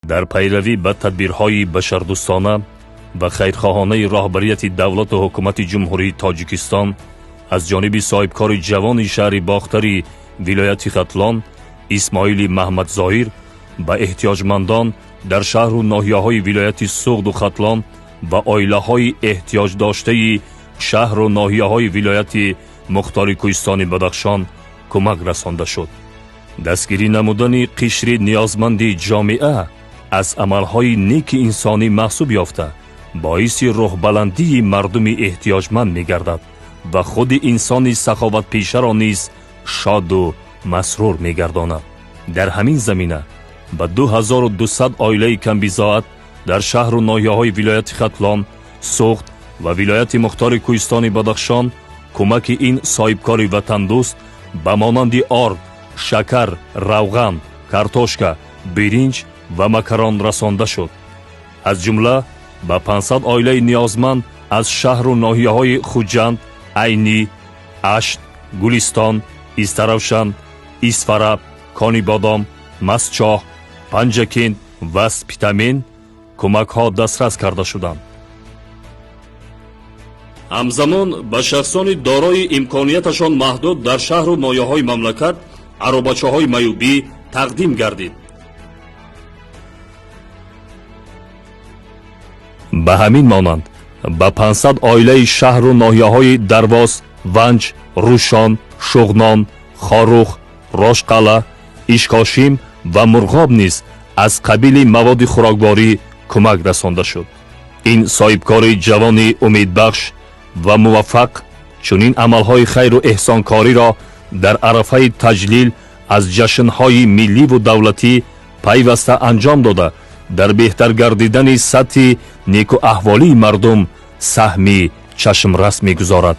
در پیروی به تدبیرهای بشردوستانه و خیرخواهانه راهبریت دولت و حکومت جمهوری تاجیکستان از جانب صاحبکار جوان شهر باختری ولایت ختلان اسماعیل محمد ظاهر به احتیاجمندان در شهر و ناحیه‌های ولایت سوغد و ختلان و عائله‌های احتیاج داشته شهر و ناحیه‌های ولایت مختار کوهستان بدخشان کمک رسانده شد. دستگیری نمودن قشر نیازمند جامعه از عملهای نیک انسانی محسوب یافته باعث روح بلندی مردم احتیاجمند می‌گردد و خود انسان سخاوت پیشه را نیز شاد و مسرور می‌گرداند. در همین زمینه به 2200 عائله کمبزاعت در شهر و ناحیه‌های ولایت ختلان، سوغد و ولایت مختار کوهستان بدخشان کمک این صاحبکار وطن دوست به مانند آرد، شکر، روغن، کارتوشکا، برنج و مکران رسانده شد. از جمله به 500 عائله نیازمند از شهر و ناحیه‌های خوجند، عینی، اشت، گلستان، استروشن، اسفراب، کانی بادام، مسچاه، پنجکین و سپیتامین کمک‌ها دسترس کرده شدند. همزمان به شخصان دارای امکانیتشان محدود در شهر و ناحیه‌های مملکت عروبچه‌های میوبی تقدیم گردید. به همین مانند به 500 عائله شهر و ناحیه‌های درواز، ونج، روشان، شغنان، خاروخ، راشقلا، اشکاشیم و مرغاب نیز از قبیل مواد خوراکباری کمک رسانده شد. این صاحبکار جوان امیدبخش و موفق چنین عملهای خیر و احسانکاری را در عرفه تجلیل از جشنهای ملی و دولتی پیوسته انجام داده در بهتر گردیدن سطح نیکو احوالی مردم سهمی چشمرس می‌گذارد.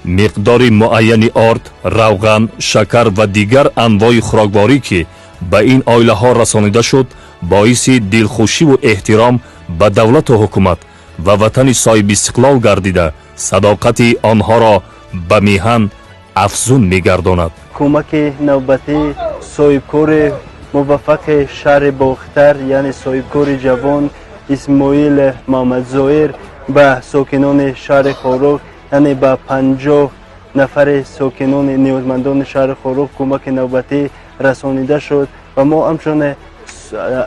مقدار معین آرد، روغن، شکر و دیگر انواع خوراکباری که به این عائله‌ها رسانیده شد باعث دلخوشی و احترام به دولت و حکومت و وطن صاحب استقلال گردیده صداقت آنها را به میهن افزون می‌گرداند. کمک نوبتی صاحبکار موفق شهر باختر یعنی صاحبکار جوان اسماعیل محمد ظاهر به ساکنان شهر خاروخ یعنی به 50 نفر ساکنان نیازمندان شهر خاروخ کمک نوبتی رسانیده شد و ما همچون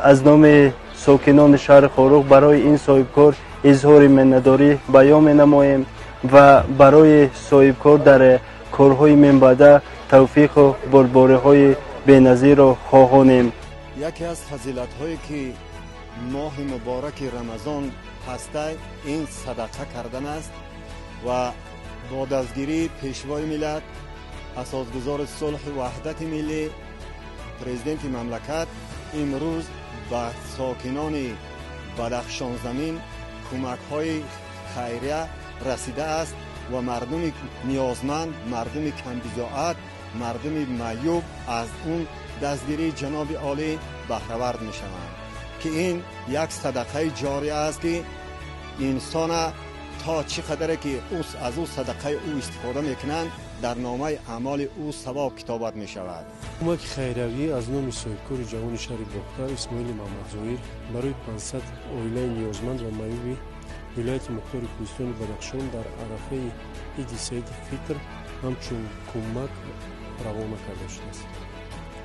از نام ساکنان شهر خاروخ برای این صاحبکار اظهار منتداری بیان می‌نماییم و برای صاحبکار در کارهای من بعد توفیق و بلباری‌های بی‌نظیر را خواهانیم. یکی از فضیلت‌هایی که ماه مبارک رمضان هسته این صدقه کردن است و با دستگیری پیشوای ملت، اساسگزار صلح و وحدت ملی، پرزیدنت مملکت امروز به ساکنان بدخشان زمین کمک‌های خیریه رسیده است و مردم نیازمند، مردم کمبزاعت، مردم معیوب از اون دستگیری جناب عالی بهره‌ورد می‌شوند که این یک صدقه جاری است که انسان تا چقدر که از او صدقه او استفاده میکنند در نامه اعمال او ثواب کتابت می شود. کمک خیروی از نام صاحبکار جوان شهر باختر اسماعیل محمد ظاهر برای 500 عائله نیازمند و معیوب ولایت مختار کوهستان بدخشان در عرفه عید سید فطر همچون کمک روانه کرده شده است.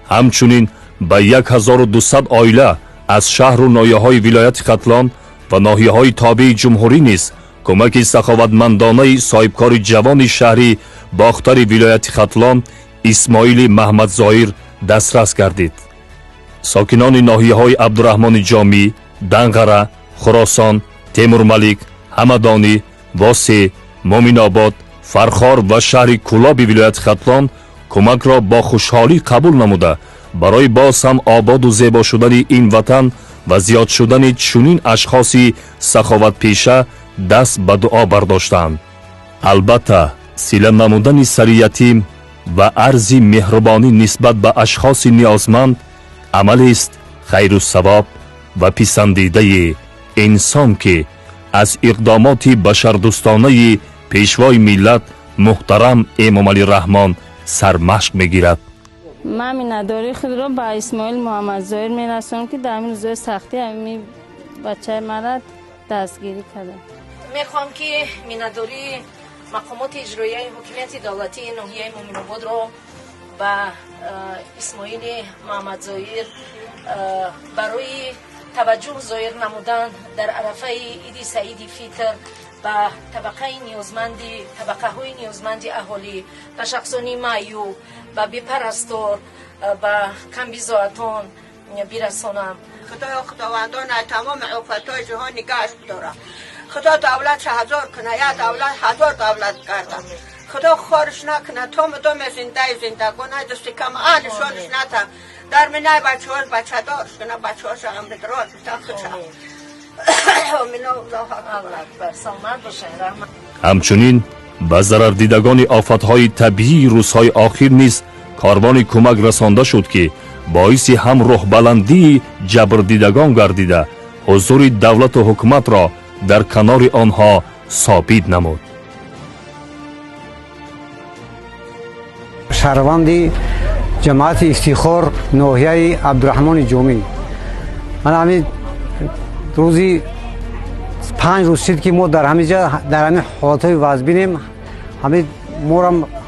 همچنین به 1200 عائله از شهر و ناحیه‌های ولایت ختلان و ناحیه‌های تابع جمهوری نیز کمک سخاوتمندانه صاحبکار جوان شهری باختر ولایت ختلان اسماعیل محمد ظاهر دسترس گردید. ساکنان ناحیه‌های عبدالرحمن جامی، دنغره، خراسان، تیمور ملیک، همدانی، واسی، مومن آباد، فرخار و شهر کلاب ولایت ختلان کمک را با خوشحالی قبول نموده برای باز هم آباد و زیبا شدن این وطن و زیاد شدن چنین اشخاصی سخاوت پیشه دست به دعا برداشتند. البته سیله نمودن سر یتیم و عرض مهربانی نسبت به اشخاص نیازمند عملی است خیر و ثواب و پسندیده انسان که از اقدامات بشردوستانه پیشوای ملت محترم امام علی رحمان سرمشق میگیرد. من مینداری خود را با اسماعیل محمد ظاهر میرسونم که در این روزهای سختی همین بچه مرد دستگیری کرده. میخوام که مینداری مقامات اجرایی حکومت دولتی ناحیه مومن آباد را و اسماعیل محمد ظاهر برای توجه ظاهر نمودن در عرفه عید سعید فیطر و طبقه های نیازمند اهالی و شخصانی معیوب و بی‌پرستار و کمبیزاتان برسانم. خداوندان تمام آفت‌های جهان نگهش بداره. خدا دولت هزار کنه، یا دولت هزار دولت کرده. خدا خارش نکنه، تا مدام زندگانه دست کم آنشانش نتا در منای بچه دارش کنه، بچه هاش عمر دراز بسته همچنین به ضرر دیدگان آفت‌های طبیعی روزهای آخر نیز کاروان کمک رسانده شد که باعث هم روح بلندی جبر دیدگان گردیده حضور دولت و حکومت را در کنار آنها ثابت نمود. شهروند جماعت افتخار ناحیه عبدالرحمن جومی، من همین روزی 5 روز شد که ما در همینجا در همین حالتهای وضع بینیم.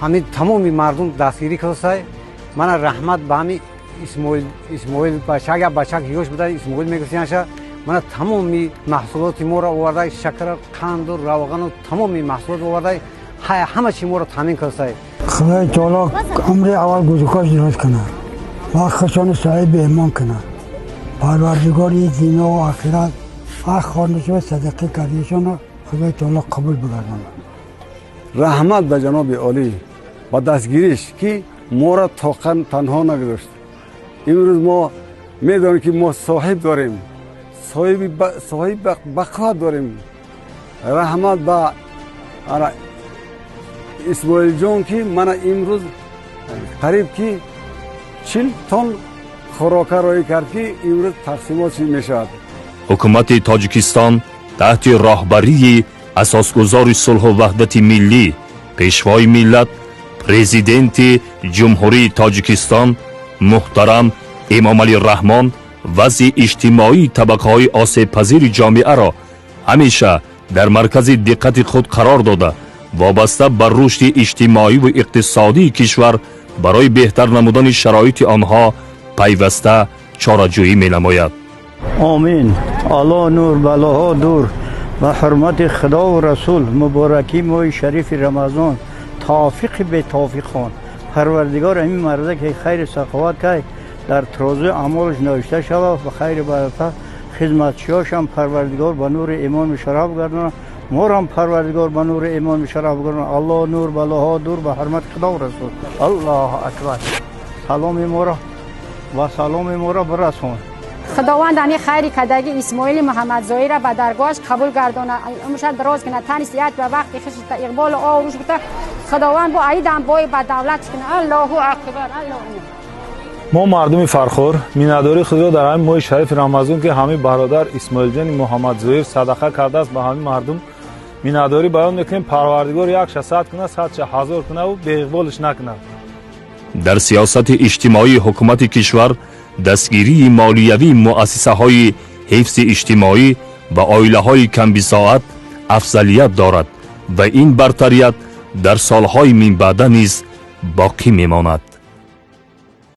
همین تمامی مردم دستگیری کرده. من رحمت به همین اسماعیل بچه اگر بچه هیوش بوده اسماعیل میگفتینش. من تمامی محصولات ما را آورده، شکر، قند و روغن و تمامی محصولات آورده، همه چی ما را تامین کرده. خدای تعالی عمر اول گذشته دراز کنه و خشان صاحب ایمان کنه. پروردگاری دنیا و آخرت هر خانه صدقه کردیشان خدای تعالی قبول بگردانه. رحمت به جناب عالی با دستگیریش که ما را تنها نگذاشت. امروز ما میدانیم که ما صاحب داریم، صاحب بقا داریم. رحمت به اسماعیل جان که من امروز قریب که 40 تن خوراک رایی کرد که امروز تقسیمات میشود. حکومت تاجیکستان تحت راهبری اساسگزار صلح و وحدت ملی پیشوای ملت پرزیدنت جمهوری تاجیکستان محترم امام علی رحمان وضع اجتماعی طبقه‌های آسیب پذیر جامعه را همیشه در مرکز دقت خود قرار داده وابسته بر رشد اجتماعی و اقتصادی کشور برای بهتر نمودن شرایط آنها پیوسته چاره‌جویی می‌نماید. آمین. الله نور بلاها دور و حرمت خدا و رسول مبارکی ماه شریف رمضان توفیق به توفیق خان پروردگار همین مرده که خیر سخاوت که در ترازوی اعمالش نوشته شود و خیر برکت خدمتشیاش هم پروردگار به نور ایمان شرف بگردانه، ما هم پروردگار به نور ایمان شرف بگردانه. الله نور بلاها دور به حرمت خدا و رسول. الله اکبر. سلام ما را و سلام ما را برسون. خداوند انی خیری کدگی اسماعیل محمد ظاهر را به درگاهش قبول گردانه، امشب دراز کنه، تنی سیات به وقت خشت اقبال و آروش بده. خداوند با عید هم بای به دولت کنه. الله اکبر. الله. ما مردم فرخور مینداری خود را در همین ماه شریف رمضان که همین برادر اسماعیل جان محمد ظاهر صدقه کرده است به همین مردم مینداری بیان میکنیم پروردگار 100 کنه 100,000 کنه و به اقبالش نکنه. در سیاست اجتماعی حکومت کشور دستگیری مالیوی مؤسسه های حفظ اجتماعی و عائله های کم بساعت افضلیت دارد و این برتریت در سالهای من بعد نیز باقی میماند.